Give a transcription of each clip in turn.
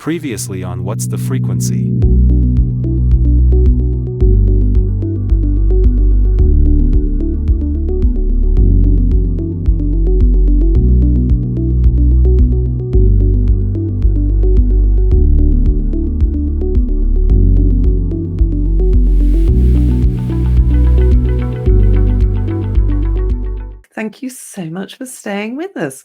Previously on What's the Frequency? Thank you so much for staying with us.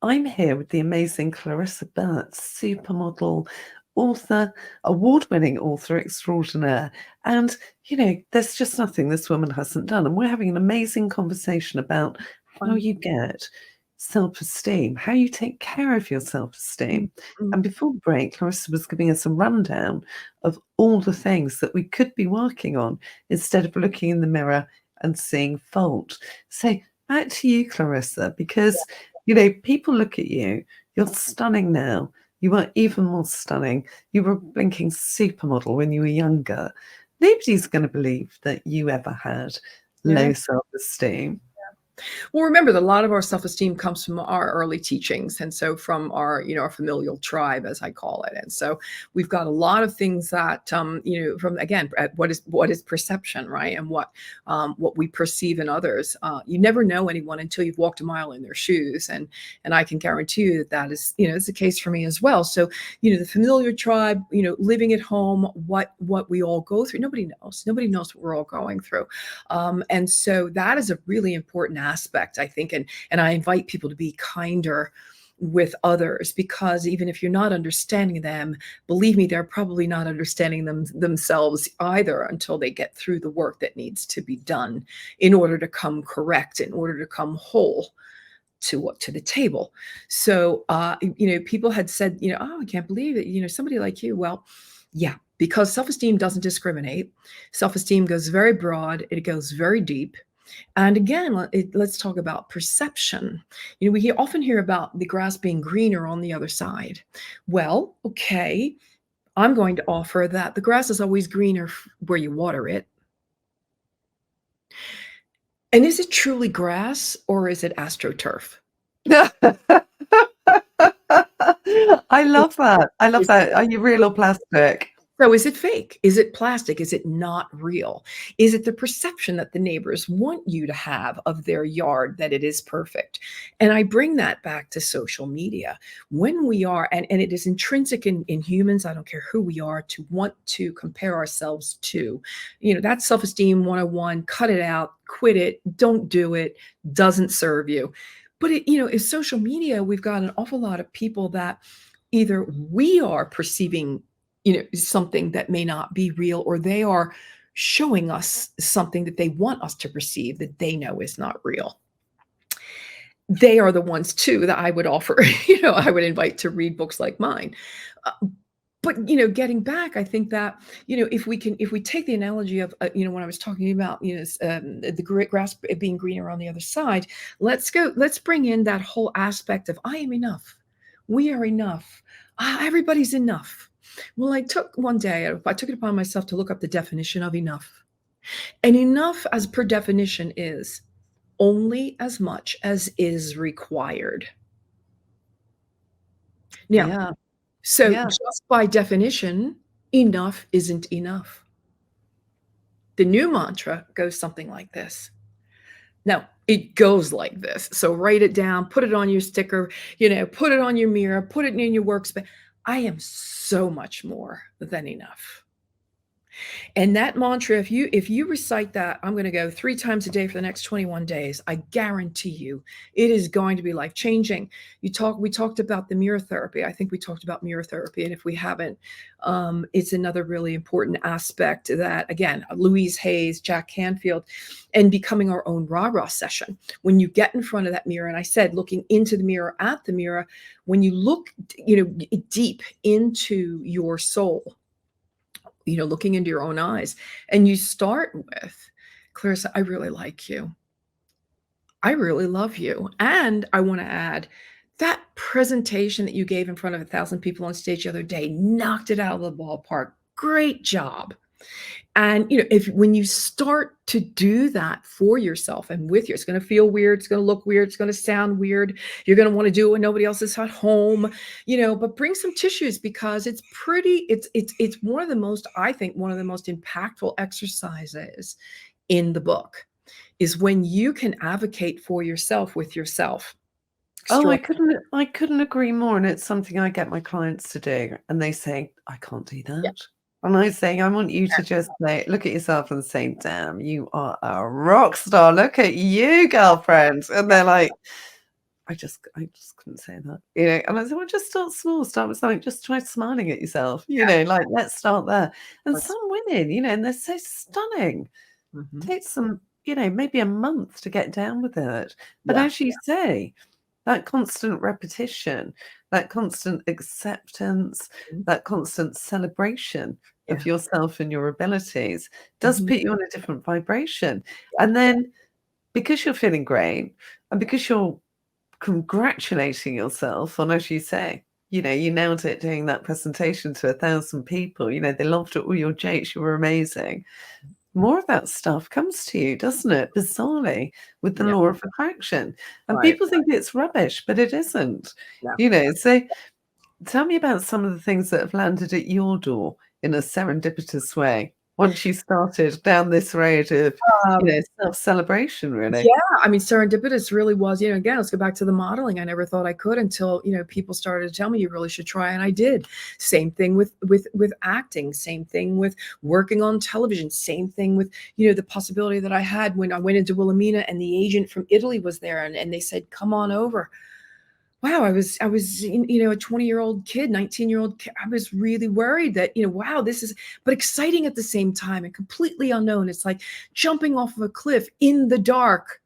I'm here with the amazing Clarissa Burt, supermodel, author, award-winning author extraordinaire. And, there's just nothing this woman hasn't done. And we're having an amazing conversation about how you get self-esteem, how you take care of your self-esteem. Mm. And before the break, Clarissa was giving us a rundown of all the things that we could be working on instead of looking in the mirror and seeing fault. So back to you, Clarissa, because, people look at you. You're stunning now. You are even more stunning. You were a blinking supermodel when you were younger. Nobody's going to believe that you ever had low self-esteem. Well, remember that a lot of our self-esteem comes from our early teachings, and so from our, our familial tribe, as I call it. And so we've got a lot of things that, from again, what is perception, right? And what we perceive in others. You never know anyone until you've walked a mile in their shoes, and I can guarantee you that is, is the case for me as well. So, the familiar tribe, living at home, what we all go through, nobody knows. Nobody knows what we're all going through, and so that is a really important aspect, I think, and I invite people to be kinder with others, because even if you're not understanding them, believe me, they're probably not understanding themselves either until they get through the work that needs to be done in order to come correct, in order to come whole to the table. So people had said, oh, I can't believe it, somebody like you. Well, yeah, because self-esteem doesn't discriminate. Self-esteem goes very broad, it goes very deep. And again, let's talk about perception. We often hear about the grass being greener on the other side. Well, okay, I'm going to offer that the grass is always greener where you water it. And is it truly grass, or is it AstroTurf? I love that. I love that. Are you real or plastic? So is it fake? Is it plastic? Is it not real? Is it the perception that the neighbors want you to have of their yard, that it is perfect? And I bring that back to social media. When we are, and it is intrinsic in humans, I don't care who we are, to want to compare ourselves to. That's self-esteem 101, cut it out, quit it, don't do it, doesn't serve you. But is social media, we've got an awful lot of people that either we are perceiving something that may not be real, or they are showing us something that they want us to perceive that they know is not real. They are the ones too that I would offer, I would invite to read books like mine. But, getting back, I think that, if we take the analogy of, when I was talking about, the grass being greener on the other side, let's bring in that whole aspect of I am enough. We are enough. Everybody's enough. Well, I took it upon myself to look up the definition of enough. And enough, as per definition, is only as much as is required. Now, just by definition, enough isn't enough. The new mantra goes something like this. Now, it goes like this. So write it down, put it on your sticker, put it on your mirror, put it in your workspace. I am so much more than enough. And that mantra, if you recite that, I'm going to go 3 times a day for the next 21 days. I guarantee you it is going to be life-changing. We talked about the mirror therapy. I think we talked about mirror therapy. And if we haven't, it's another really important aspect that, again, Louise Hayes, Jack Canfield, and becoming our own rah-rah session. When you get in front of that mirror, and I said, looking into the mirror, at the mirror, when you look, deep into your soul, looking into your own eyes, and you start with, Clarissa, I really like you. I really love you. And I want to add, that presentation that you gave in front of 1,000 people on stage the other day knocked it out of the ballpark. Great job. And, if when you start to do that for yourself and with you, it's going to feel weird. It's going to look weird. It's going to sound weird. You're going to want to do it when nobody else is at home, but bring some tissues because it's one of the most, I think, one of the most impactful exercises in the book is when you can advocate for yourself with yourself. Oh, I couldn't agree more. And it's something I get my clients to do. And they say, I can't do Yeah. that. And I say, I want you to just look at yourself and say, damn, you are a rock star. Look at you, girlfriend. And they're like, I just couldn't say that. And I said, well, just start small. Start with something. Just try smiling at yourself. Like, let's start there. And some women, and they're so stunning. Takes some, maybe a month to get down with it. But as you say, that constant repetition, that constant acceptance, that constant celebration of yourself and your abilities does put you on a different vibration. And then because you're feeling great and because you're congratulating yourself on, as you say, you nailed it doing that presentation to 1,000 people, they laughed at all your jokes, you were amazing. More of that stuff comes to you, doesn't it? Bizarrely, with the law of attraction. And people think it's rubbish, but it isn't. So tell me about some of the things that have landed at your door in a serendipitous way once you started down this road of, self-celebration, really. Yeah, serendipitous really was, again, let's go back to the modeling. I never thought I could until, people started to tell me you really should try, and I did. Same thing with acting, same thing with working on television, same thing with, the possibility that I had when I went into Wilhelmina and the agent from Italy was there and they said, come on over. Wow, I was, a 20-year-old kid, 19-year-old kid. I was really worried that, wow, this is, but exciting at the same time and completely unknown. It's like jumping off of a cliff in the dark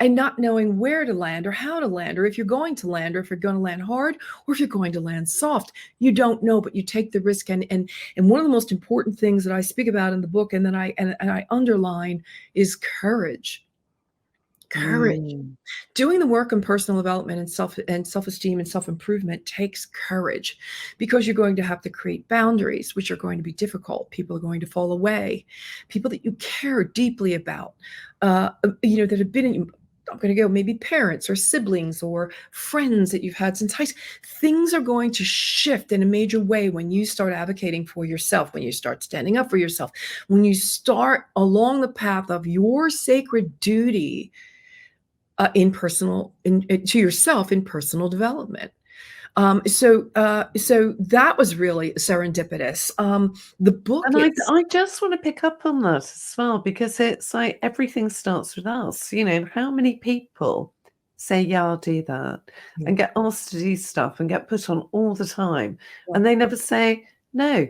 and not knowing where to land or how to land, or if you're going to land, or if you're going to land hard, or if you're going to land soft. You don't know, but you take the risk. And one of the most important things that I speak about in the book and then I underline is courage. Courage. Doing the work in personal development and self-esteem and self-improvement takes courage because you're going to have to create boundaries, which are going to be difficult. People are going to fall away. People that you care deeply about, that have been in, I'm going to go maybe parents or siblings or friends that you've had since high school. Things are going to shift in a major way when you start advocating for yourself, when you start standing up for yourself, when you start along the path of your sacred duty to yourself in personal development. So that was really serendipitous. The book, and I just want to pick up on that as well, because it's like everything starts with us. How many people say, yeah, I'll do that, and get asked to do stuff and get put on all the time, and they never say no.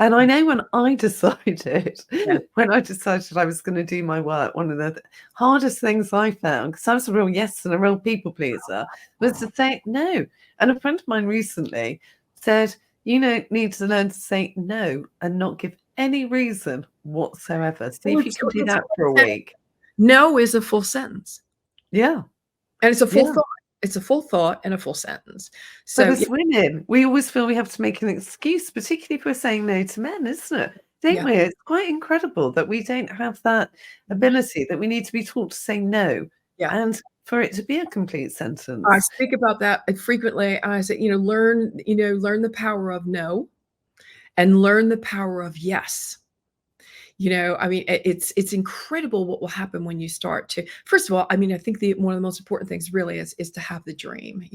And I know when I decided I was going to do my work, one of the hardest things I found, because I was a real yes and a real people pleaser, was to say no. And a friend of mine recently said, you need to learn to say no and not give any reason whatsoever. See if you can do that for a week. No is a full sentence. Yeah. And it's a full thought. It's a full thought and a full sentence. So but as women, we always feel we have to make an excuse, particularly if we're saying no to men, isn't it? Don't we? It's quite incredible that we don't have that ability, that we need to be taught to say no. Yeah. And for it to be a complete sentence. I speak about that frequently. I say, learn the power of no and learn the power of yes. It's incredible what will happen when you start to, first of all, I think one of the most important things really is to have the dream,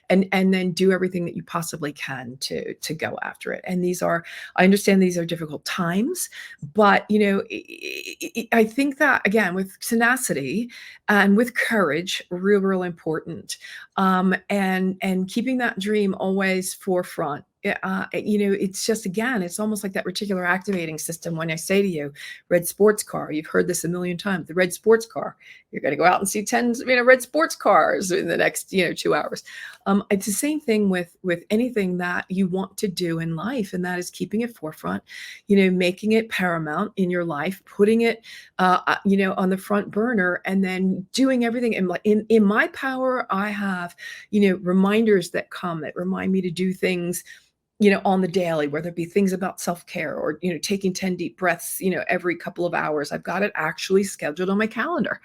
and then do everything that you possibly can to go after it. And I understand these are difficult times, but, I think that again, with tenacity and with courage, real important, and keeping that dream always forefront. It's just, again, it's almost like that reticular activating system. When I say to you, red sports car, you've heard this a million times, the red sports car, you're going to go out and see 10, red sports cars in the next, 2 hours. It's the same thing with anything that you want to do in life. And that is keeping it forefront, making it paramount in your life, putting it, on the front burner, and then doing everything in my power. I have, reminders that come that remind me to do things on the daily, whether it be things about self-care or, taking 10 deep breaths, every couple of hours. I've got it actually scheduled on my calendar.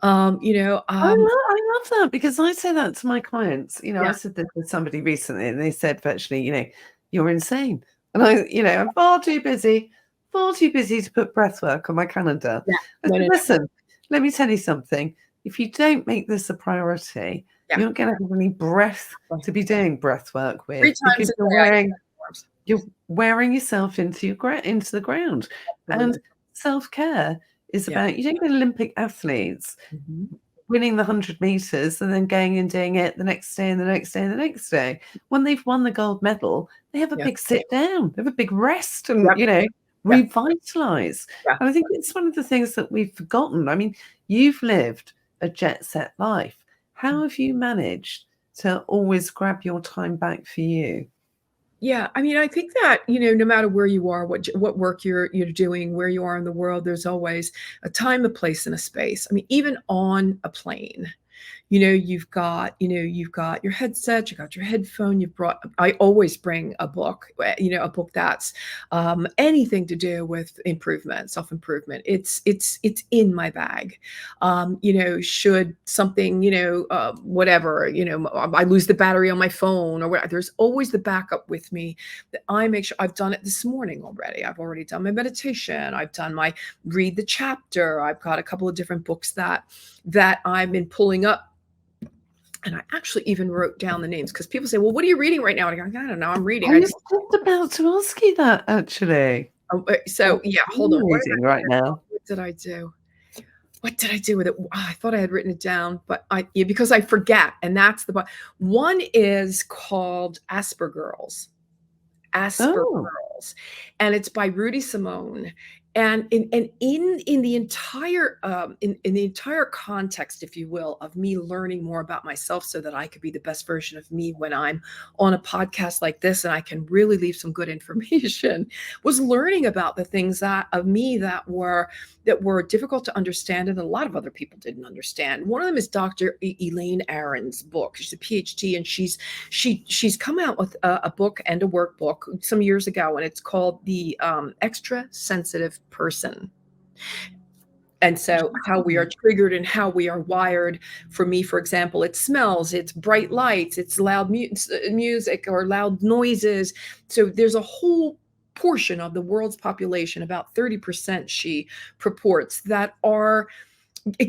Um, you know, um, I love that because I say that to my clients. I yeah, said this with somebody recently, and they said virtually, you're insane. And I'm far too busy to put breath work on my calendar. yeah, I no, said, no, no, listen, let me tell you something. If you don't make this a priority, yeah. you're not going to have any breath Right. to be doing breath work 3 with because times a day I get forms. you're wearing yourself into the ground. And Absolutely. self-care is Yeah. about, you don't get Olympic athletes Mhm. winning the 100 meters and then going and doing it the next day and the next day and the next day. When they've won the gold medal, they have a Yeah. big sit down, they have a big rest and, Yep. Yeah. revitalize. Yeah. And I think it's one of the things that we've forgotten. I mean, you've lived a jet set life. How have you managed to always grab your time back for you? Yeah, I mean, I think that, no matter where you are, what work you're doing, where you are in the world, there's always a time, a place, and a space. I mean, even on a plane, you've got your headset, you got your headphone, I always bring a book, a book that's anything to do with improvement, self-improvement. It's in my bag. Should something, whatever, I lose the battery on my phone or whatever, there's always the backup with me that I make sure I've done it this morning already. I've already done my meditation. I've done my read the chapter. I've got a couple of different books that I've been pulling up. And I actually even wrote down the names because people say, "Well, what are you reading right now?" And I go, "I don't know. I'm reading." I was just about to ask you that actually. So What yeah, are hold on. you reading right now? What did I do? What did I do with it? I thought I had written it down, but because I forget, and that's one is called Asper Oh, Girls, and it's by Rudy Simone. And in the entire in the entire context, if you will, of me learning more about myself, so that I could be the best version of me when I'm on a podcast like this, and I can really leave some good information, was learning about the things that of me that were difficult to understand, and a lot of other people didn't understand. One of them is Dr. Elaine Aron's book. She's a PhD, and she's come out with a book and a workbook some years ago, and it's called the Extra Sensitive Person. And so how we are triggered and how we are wired. For me, for example, it's smells, it's bright lights, it's loud music or loud noises. So there's a whole portion of the world's population, about 30%, she purports, that are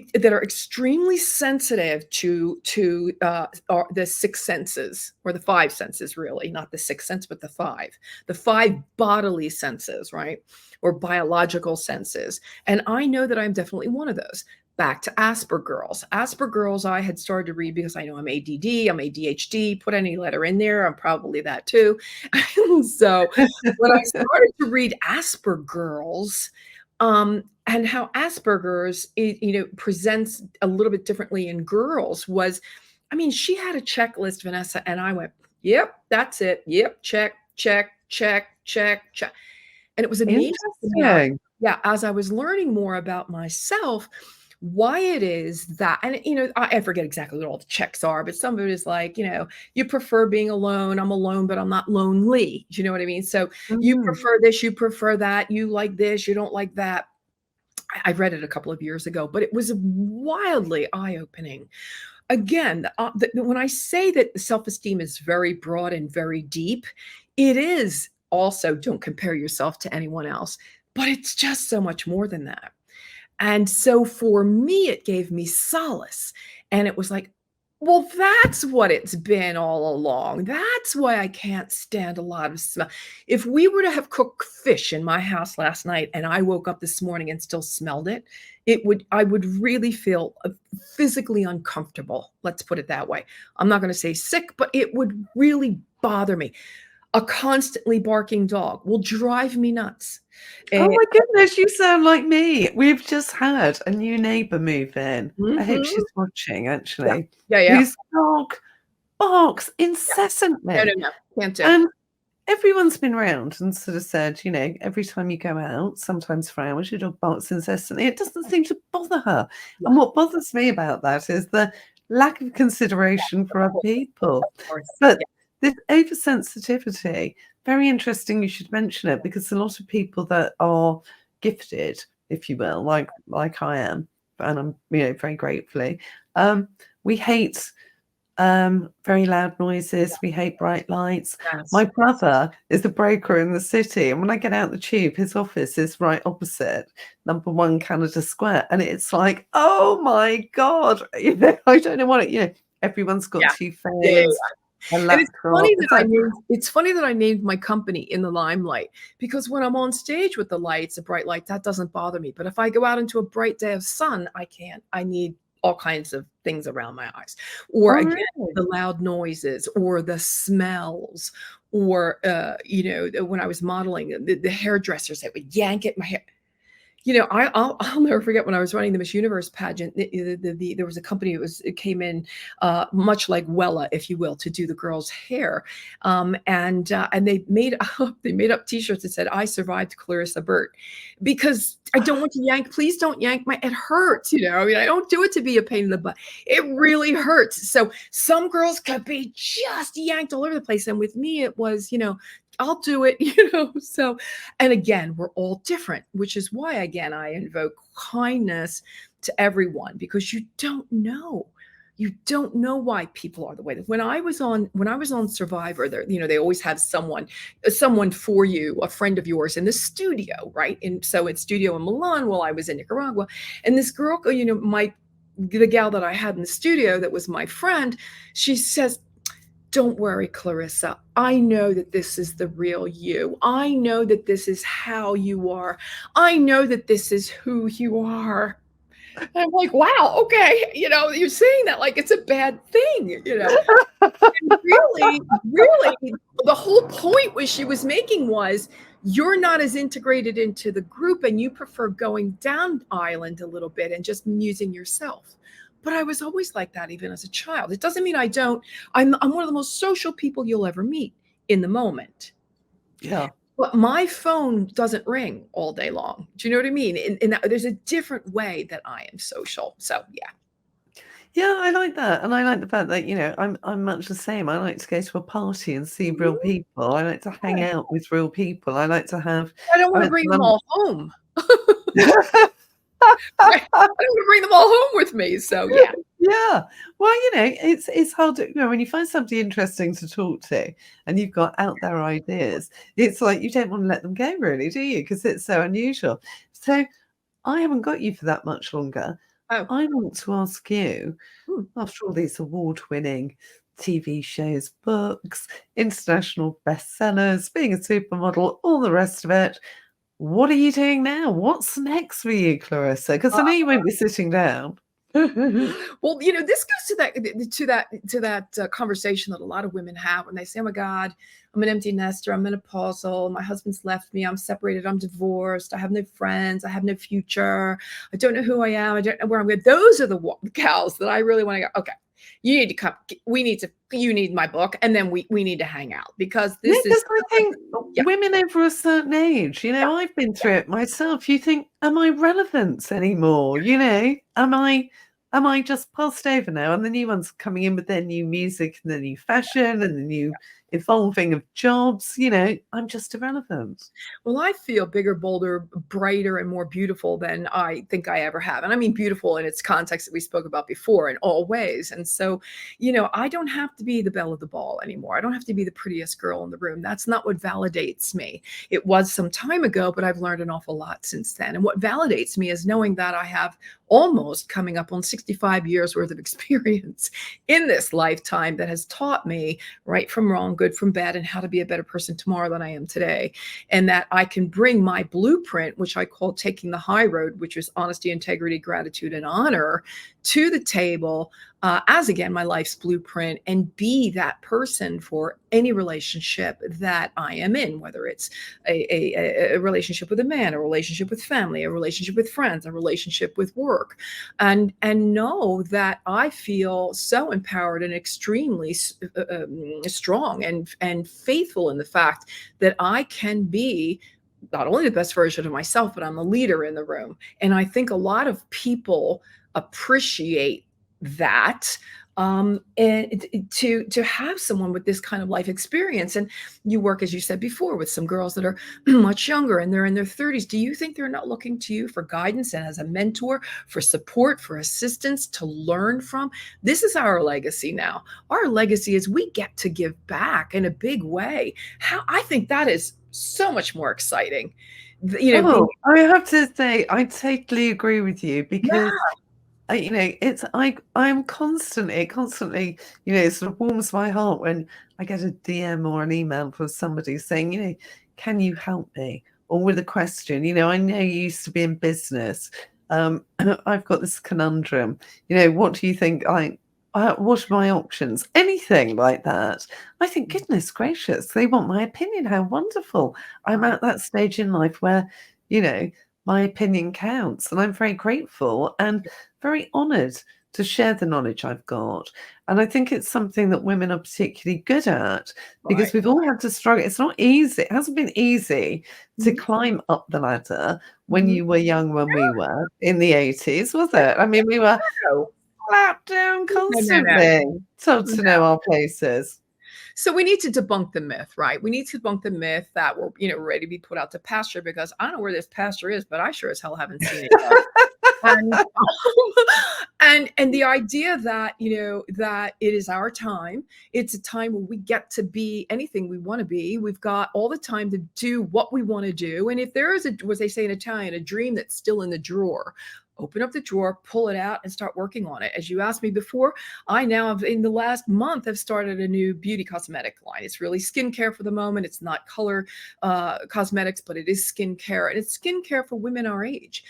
extremely sensitive to the six senses, or the five senses, really, not the sixth sense, but the five bodily senses, right? Or biological senses. And I know that I'm definitely one of those. Back to Asper Girls. Asper Girls, I had started to read because I know I'm ADD, I'm ADHD, put any letter in there, I'm probably that too. So when I started to read Asper Girls, and how Asperger's, presents a little bit differently in girls was, I mean, she had a checklist, Vanessa, and I went, "Yep, that's it. Yep, check, check, check, check, check." And it was amazing to me, interesting. as I was learning more about myself, why it is that, and I forget exactly what all the checks are, but some of it is like, you prefer being alone. I'm alone, but I'm not lonely. Do you know what I mean? So you Mhm. prefer this, you prefer that, you like this, you don't like that. I read it a couple of years ago, but it was wildly eye-opening. Again, when I say that self-esteem is very broad and very deep, it is also, don't compare yourself to anyone else, but it's just so much more than that. And so for me, it gave me solace. And it was like, well, that's what it's been all along. That's why I can't stand a lot of smell. If we were to have cooked fish in my house last night and I woke up this morning and still smelled it, I would really feel physically uncomfortable. Let's put it that way. I'm not going to say sick, but it would really bother me. A constantly barking dog will drive me nuts. Oh And my goodness, you sound like me. We've just had a new neighbor move in. I hope Mhm. she's watching Yeah. actually. Yeah, yeah. Whose dog barks Yeah. No, no, incessantly. no. Can't do. And everyone's been round and sort of said, every time you go out, sometimes for hours, your dog barks incessantly. It doesn't seem to bother her. Yeah. And what bothers me about that is the lack of consideration for Of other course. people. Of course. But Yeah. this oversensitivity, very interesting you should mention it, because a lot of people that are gifted, if you will, like I am, and I'm, very gratefully, we hate very loud noises. We hate bright lights. Yes. My brother is a broker in the city, and when I get out the tube, his office is right opposite number 1 Canada Square, and it's like, oh my god, I don't know what everyone's got Yeah. 2 Yeah, yeah, phones, a and it's laptop. funny It's that I like, named it's funny that I named my company In the Limelight, because when I'm on stage with the lights, a bright light, that doesn't bother me. But if I go out into a bright day of sun, I can't. I need all kinds of things around my eyes. Or oh again, really? the loud noises or the smells, or when I was modeling, the hairdressers that would yank at my hair. I'll never forget when I was running the Miss Universe pageant. There was a company. It came in much like Wella, if you will, to do the girls' hair, and they made up T-shirts that said "I survived Clarissa Burt," because I don't want to yank. Please don't yank my. It hurts. I mean, I don't do it to be a pain in the butt. It really hurts. So some girls could be just yanked all over the place, and with me, it was I'll do it. So, and again, we're all different, which is why, again, I invoke kindness to everyone, because you don't know. You don't know why people are the way that. When I was on Survivor, there, they always have someone for you, a friend of yours in the studio, right? And so it's studio in Milan while I was in Nicaragua, and this girl, the gal that I had in the studio that was my friend, she says, "Don't worry, Clarissa. I know that this is the real you. I know that this is how you are. I know that this is who you are." And I'm like, wow, okay. You're saying that like it's a bad thing. And really, really, the whole point was she was making was, you're not as integrated into the group and you prefer going down island a little bit and just musing yourself. But I was always like that, even as a child. It doesn't mean I don't. I'm one of the most social people you'll ever meet in the moment. Yeah. But my phone doesn't ring all day long. Do you know what I mean? And there's a different way that I am social. So yeah. Yeah, I like that, and I like the fact that, I'm much the same. I like to go to a party and see real Mhm. people. I like to hang Yeah. out with real people. I like to have I don't I want to went bring to them London. all home. Right? I don't want to bring them all home with me. So yeah. Yeah. Well, it's hard to, when you find somebody interesting to talk to and you've got out there ideas, it's like you don't want to let them go, really, do you? Because it's so unusual. So I haven't got you for that much longer. Oh. I want to ask you, Hmm. after all these award-winning TV shows, books, international bestsellers, being a supermodel, all the rest of it, what are you doing now? What's next for you, Clarissa? Because I know you won't be sitting down. Well, this goes to that conversation that a lot of women have when they say, "Oh my God, I'm an empty nester. I'm menopausal. My husband's left me. I'm separated. I'm divorced. I have no friends. I have no future. I don't know who I am. I don't know where I'm going." Those are the gals that I really want to go, okay, you need to come. You need my book. And then we need to hang out, because Yeah, this is, because I think yeah, women over a certain age, yeah. I've been through it myself. You think, am I relevant anymore? Am I just passed over now? And the new ones coming in with their new music and the new fashion and the new evolving of jobs, I'm just irrelevant. Well, I feel bigger, bolder, brighter, and more beautiful than I think I ever have. And I mean beautiful in its context that we spoke about before in all ways. And so, I don't have to be the belle of the ball anymore. I don't have to be the prettiest girl in the room. That's not what validates me. It was some time ago, but I've learned an awful lot since then. And what validates me is knowing that I have almost coming up on 65 years worth of experience in this lifetime that has taught me right from wrong, good from bad, and how to be a better person tomorrow than I am today. And that I can bring my blueprint, which I call taking the high road, which is honesty, integrity, gratitude, and honor, to the table as, again, my life's blueprint, and be that person for any relationship that I am in, whether it's a relationship with a man, a relationship with family, a relationship with friends, a relationship with work, and know that I feel so empowered and extremely strong and faithful in the fact that I can be not only the best version of myself, but I'm a leader in the room. And I think a lot of people appreciate that, and to have someone with this kind of life experience. And you work, as you said before, with some girls that are much younger and they're in their 30s. Do you think they're not looking to you for guidance and as a mentor, for support, for assistance to learn from? This is our legacy now. Our legacy is we get to give back in a big way. How I think that is so much more exciting. Being, Oh, I have to say, I totally agree with you, yeah, because I'm constantly, it sort of warms my heart when I get a DM or an email from somebody saying, can you help me? Or with a question, I know you used to be in business. I've got this conundrum. What do you think? What are my options? Anything like that. I think, goodness gracious, they want my opinion. How wonderful. I'm at that stage in life where, you know, my opinion counts, and I'm very grateful and very honoured to share the knowledge I've got. And I think it's something that women are particularly good at, because right. we've all had to struggle. It's not easy. It hasn't been easy to Mhm, climb up the ladder when mhm. you were young, when we were in the 80s, was it? I mean, we were No, slapped down no. constantly, told to know our places. So we need to debunk the myth, right? We need to debunk the myth that we're, ready to be put out to pasture, because I don't know where this pasture is, but I sure as hell haven't seen it yet. And and the idea that, that it is our time, it's a time where we get to be anything we want to be. We've got all the time to do what we want to do. And if there is what they say in Italian, a dream that's still in the drawer, open up the drawer, pull it out, and start working on it. As you asked me before, I now have, in the last month, have started a new beauty cosmetic line. It's really skincare for the moment. It's not color cosmetics, but it is skincare, and it's skincare for women our age,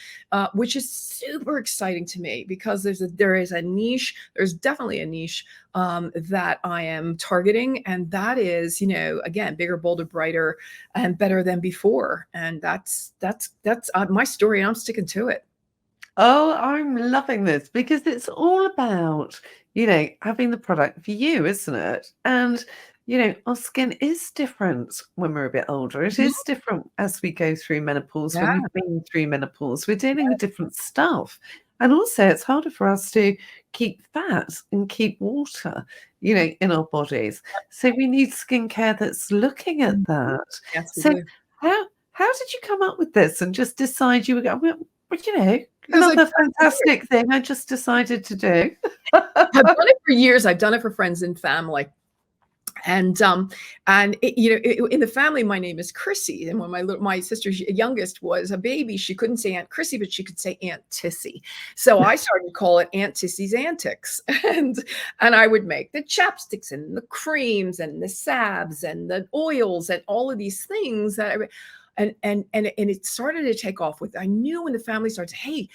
which is super exciting to me, because there is a niche. There's definitely a niche that I am targeting, and that is, again, bigger, bolder, brighter, and better than before. And that's my story, and I'm sticking to it. Oh, I'm loving this, because it's all about, having the product for you, isn't it? And, our skin is different when we're a bit older. It Mhm. is different as we go through menopause. When Yeah. we've been through menopause, we're dealing with different stuff. And also, it's harder for us to keep fat and keep water, in our bodies. So we need skincare that's looking at Mhm. that. Yes, we So do. how did you come up with this and just decide you were going, well, Because I another fantastic thing I just decided to do? I've done it for years. I've done it for friends and family. And in the family, my name is Chrissy. And when my sister's youngest was a baby, she couldn't say Aunt Chrissy, but she could say Aunt Tissy. So I started to call it Aunt Tissy's Antics. And I would make the chapsticks and the creams and the salves and the oils and all of these things and it started to take off. I knew when the family started, hey,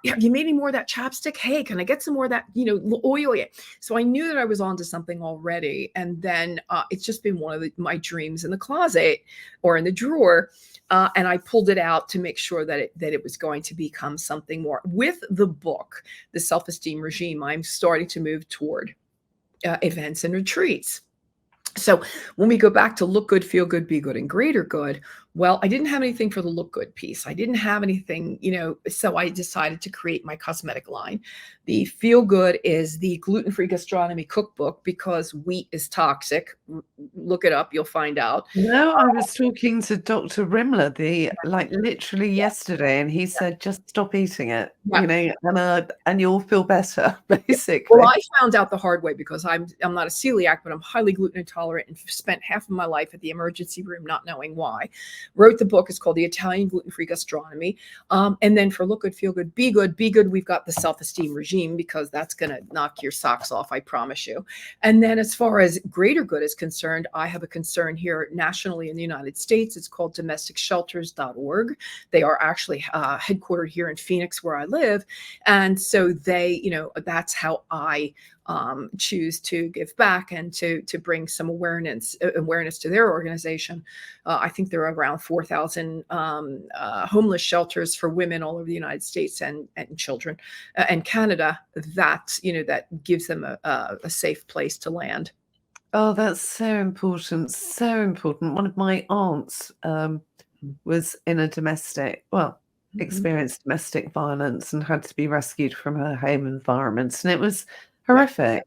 you made me more of that chapstick. Hey, can I get some more of that, oil? Yeah. So I knew that I was onto something already. And then it's just been one of my dreams in the closet or in the drawer. And I pulled it out to make sure that it was going to become something more. With the book, The Self-Esteem Regime, I'm starting to move toward events and retreats. So when we go back to look good, feel good, be good, and greater good, well, I didn't have anything for the look good piece. I didn't have anything, so I decided to create my cosmetic line. The feel good is the gluten-free gastronomy cookbook, because wheat is toxic. Look it up, you'll find out. No, I was talking to Dr. Rimler literally yesterday, and he said, just stop eating it, Yeah. and you'll feel better, Well, basically. I found out the hard way, because I'm not a celiac, but I'm highly gluten intolerant, and spent half of my life at the emergency room not knowing why. Wrote the book. It's called The Italian Gluten-Free Gastronomy. And then for look good, feel good, be good, we've got the self-esteem regime, because that's going to knock your socks off, I promise you. And then as far as greater good is concerned, I have a concern here nationally in the United States. It's called domesticshelters.org. They are actually headquartered here in Phoenix, where I live. And so they, that's how I choose to give back and to bring some awareness to their organization. I think there are around 4,000 homeless shelters for women all over the United States and children and Canada, that that gives them a safe place to land. Oh, that's so important, so important. One of my aunts was in Mhm. experienced domestic violence and had to be rescued from her home environment. And it was Yeah. horrific.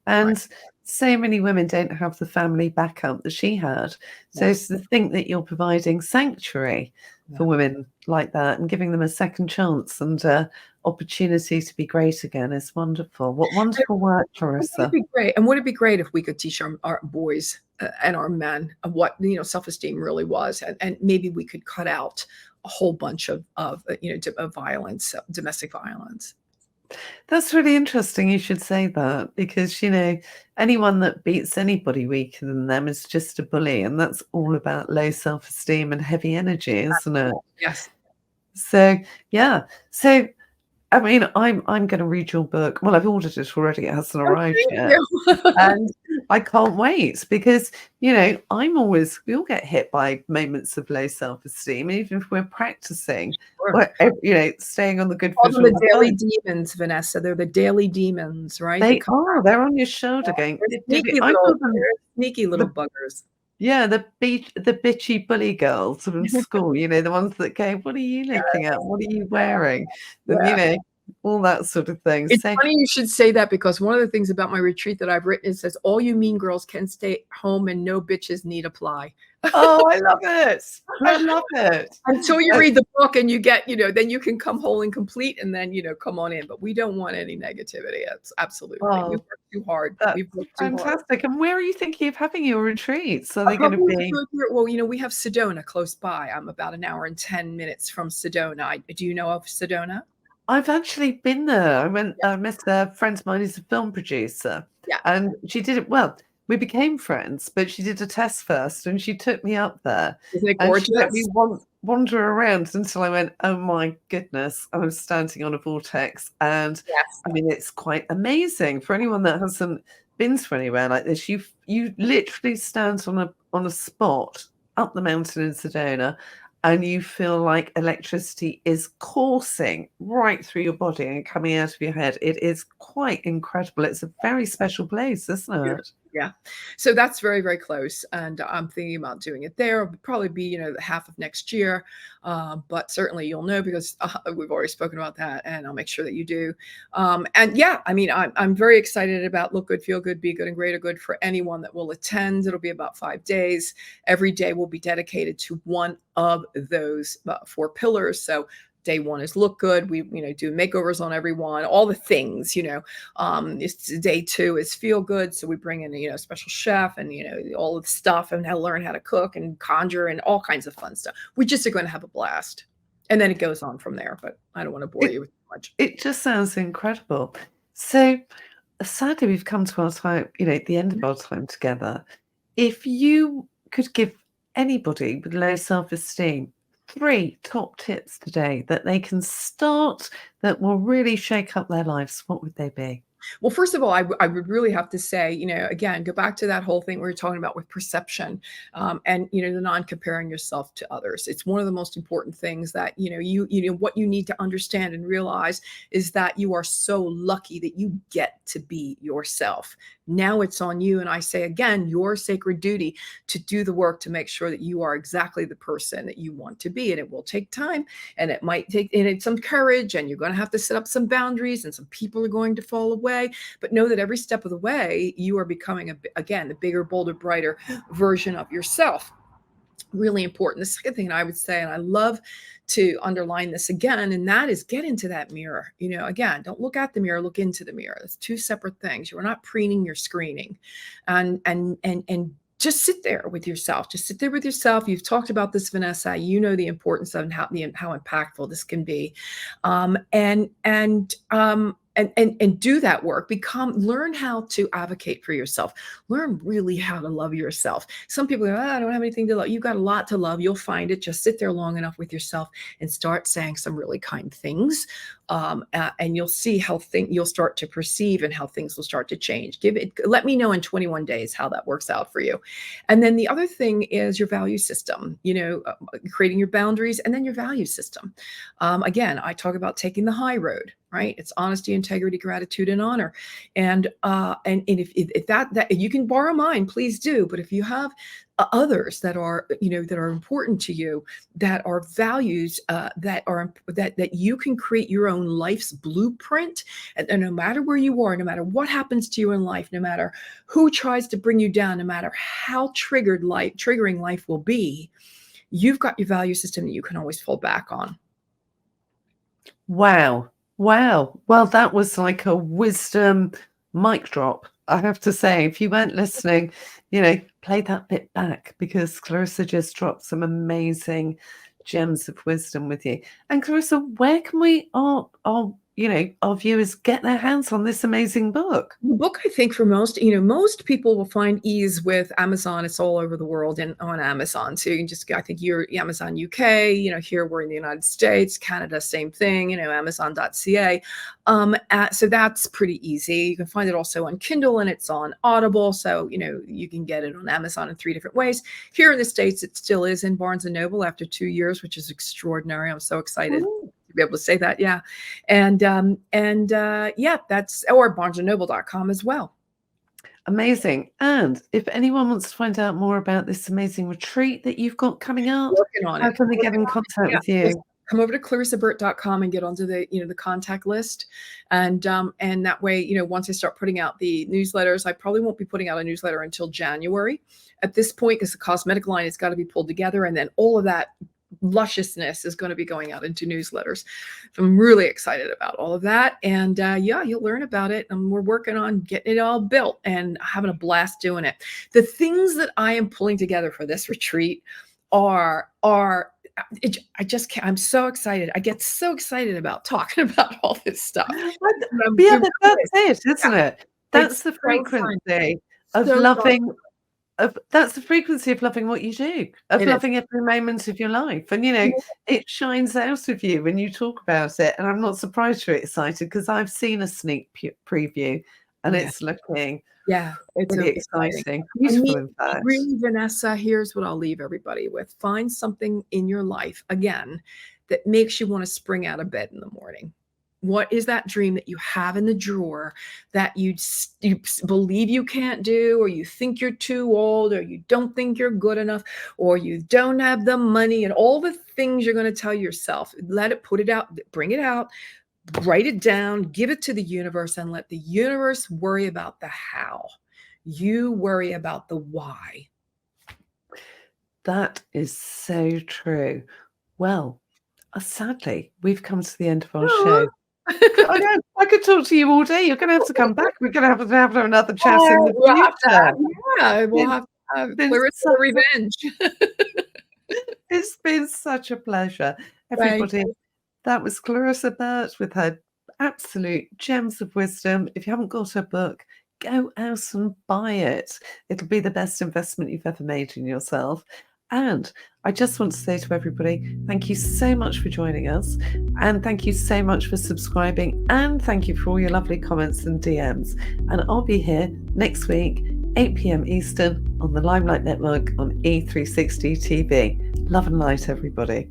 Right. And so many women don't have the family backup that she had. So Yes. to think that you're providing sanctuary Yeah. for women like that and giving them a second chance and opportunity to be great again is wonderful. What wonderful work, Wouldn't it Clarissa. be great? And would it be great if we could teach our boys and our men of what self-esteem really was, and maybe we could cut out a whole bunch of violence, domestic violence. That's really interesting you should say that because, anyone that beats anybody weaker than them is just a bully. And that's all about low self esteem and heavy energy, isn't it? Yes. So, yeah. So, I mean, I'm going to read your book. Well, I've ordered it already. It hasn't Oh, arrived thank yet. you. And I can't wait because, we all get hit by moments of low self esteem, even if we're practicing, Sure. or, staying on the good Call foot them all the the daily time. demons, Vanessa. They're the daily demons, right? That They come are. They're on your shoulder out. going, They're sneaky I call little, them they're sneaky little the buggers. yeah, the bitchy bully girls from school, the ones that go, "What are you looking at? What are you wearing?" And, Yeah. all that sort of thing. It's So, funny you should say that because one of the things about my retreat that I've written, it says, "All you mean girls can stay home and no bitches need apply." oh, I love it. I love it. Until you Uh, read the book and you get, then you can come whole and complete and then, come on in. But we don't want any negativity. Absolutely. We've oh, worked too hard. that's We've worked too hard. fantastic. And where are you thinking of having your retreats? Are they gonna Probably be well, we have Sedona close by. I'm about an hour and 10 minutes from Sedona. Do you know of Sedona? I've actually been there. Yeah. I met a friend of mine who's a film producer, Yeah. and she did it well. We became friends, but she did a test first, and she took me up there, Isn't it and she let me gorgeous? wander around until I went, "Oh my goodness, I'm standing on a vortex." And Yes. I mean, it's quite amazing for anyone that hasn't been to anywhere like this. You literally stand on a spot up the mountain in Sedona, and you feel like electricity is coursing right through your body and coming out of your head. It is quite incredible. It's a very special place, isn't Yeah. it? Yeah. So that's very, very close. And I'm thinking about doing it there. It'll probably be, the half of next year. But certainly you'll know because we've already spoken about that and I'll make sure that you do. And yeah, I mean, I'm very excited about Look Good, Feel Good, Be Good, and Greater Good for anyone that will attend. It'll be about 5 days. Every day will be dedicated to one of those 4 pillars. So day one is look good. We, do makeovers on everyone, all the things, day two is feel good. So we bring in, a special chef and, all of the stuff and how to learn how to cook and conjure and all kinds of fun stuff. We just are going to have a blast. And then it goes on from there, but I don't want to bore It you with too much. it just sounds incredible. So sadly, we've come to our time, the end of our time together. If you could give anybody with low self-esteem 3 top tips today that they can start that will really shake up their lives, what would they be? Well, first of all, I would really have to say, again, go back to that whole thing we were talking about with perception, and the non-comparing yourself to others. It's one of the most important things that what you need to understand and realize is that you are so lucky that you get to be yourself. Now it's on you, and I say again, your sacred duty to do the work to make sure that you are exactly the person that you want to be, and it will take time, and it might take some courage, and you're going to have to set up some boundaries, and some people are going to fall away. But know that every step of the way, you are becoming, again, the bigger, bolder, brighter version of yourself. Really important. The second thing I would say, and I love to underline this again, and that is get into that mirror. Again, don't look at the mirror, look into the mirror. It's 2 separate things. You're not preening, you're screening. And just sit there with yourself. Just sit there with yourself. You've talked about this, Vanessa. You know the importance of how impactful this can be. And do that work. Learn how to advocate for yourself. Learn really how to love yourself. Some people go, I don't have anything to love. You've got a lot to love. You'll find it. Just sit there long enough with yourself and start saying some really kind things. And you'll see how you'll start to perceive and how things will start to change. Let me know in 21 days how that works out for you. And then the other thing is your value system, creating your boundaries and then your value system. Again, I talk about taking the high road, right? It's honesty, integrity, gratitude, and honor. And if that you can borrow mine, please do. But if you have others that are, that are important to you, that are values, that you can create your own life's blueprint. And no matter where you are, no matter what happens to you in life, no matter who tries to bring you down, no matter how triggering life will be, you've got your value system that you can always fall back on. Wow. Wow. Well, that was like a wisdom mic drop, I have to say. If you weren't listening, play that bit back, because Clarissa just dropped some amazing gems of wisdom with you. And Clarissa, where can our viewers get their hands on this amazing book? The book, I think, for most people will find ease with Amazon. It's all over the world and on Amazon. So you can just, I think you're Amazon UK, here we're in the United States, Canada, same thing, Amazon.ca. So that's pretty easy. You can find it also on Kindle, and it's on Audible. So, you can get it on Amazon in 3 different ways. Here in the States, it still is in Barnes & Noble after 2 years, which is extraordinary. I'm so excited. Ooh. Be able to say that. Yeah. And that's, or barnesandnoble.com as well. Amazing. And if anyone wants to find out more about this amazing retreat that you've got coming up, Working on how it. can they get in contact with you? Come over to clarissaburt.com and get onto the, the contact list. And that way, once I start putting out the newsletters, I probably won't be putting out a newsletter until January at this point, because the cosmetic line has got to be pulled together. And then all of that lusciousness is going to be going out into newsletters. So I'm really excited about all of that. And you'll learn about it. And we're working on getting it all built and having a blast doing it. The things that I am pulling together for this retreat I just can't. I'm so excited. I get so excited about talking about all this stuff. Yeah, but that's it, isn't it? That's the frequency of loving. That's the frequency of loving what you do, of loving every moment of your life. And, it shines out of you when you talk about it. And I'm not surprised you're excited, because I've seen a sneak preview and it's looking it's really exciting. Beautiful, in fact. Really, Vanessa, here's what I'll leave everybody with. Find something in your life, again, that makes you want to spring out of bed in the morning. What is that dream that you have in the drawer that you believe you can't do, or you think you're too old, or you don't think you're good enough, or you don't have the money, and all the things you're going to tell yourself? Put it out, bring it out, write it down, give it to the universe, and let the universe worry about the how. You worry about the why. That is so true. Well, sadly, we've come to the end of our show. I could talk to you all day. You're going to have to come back. We're going to have another chat in the future. We'll have Clarissa revenge. It's been such a pleasure, everybody. That was Clarissa Burt with her absolute gems of wisdom. If you haven't got her book, go out and buy it. It'll be the best investment you've ever made in yourself. And I just want to say to everybody, thank you so much for joining us. And thank you so much for subscribing. And thank you for all your lovely comments and DMs. And I'll be here next week, 8 p.m. Eastern, on the Limelight Network on E360 TV. Love and light, everybody.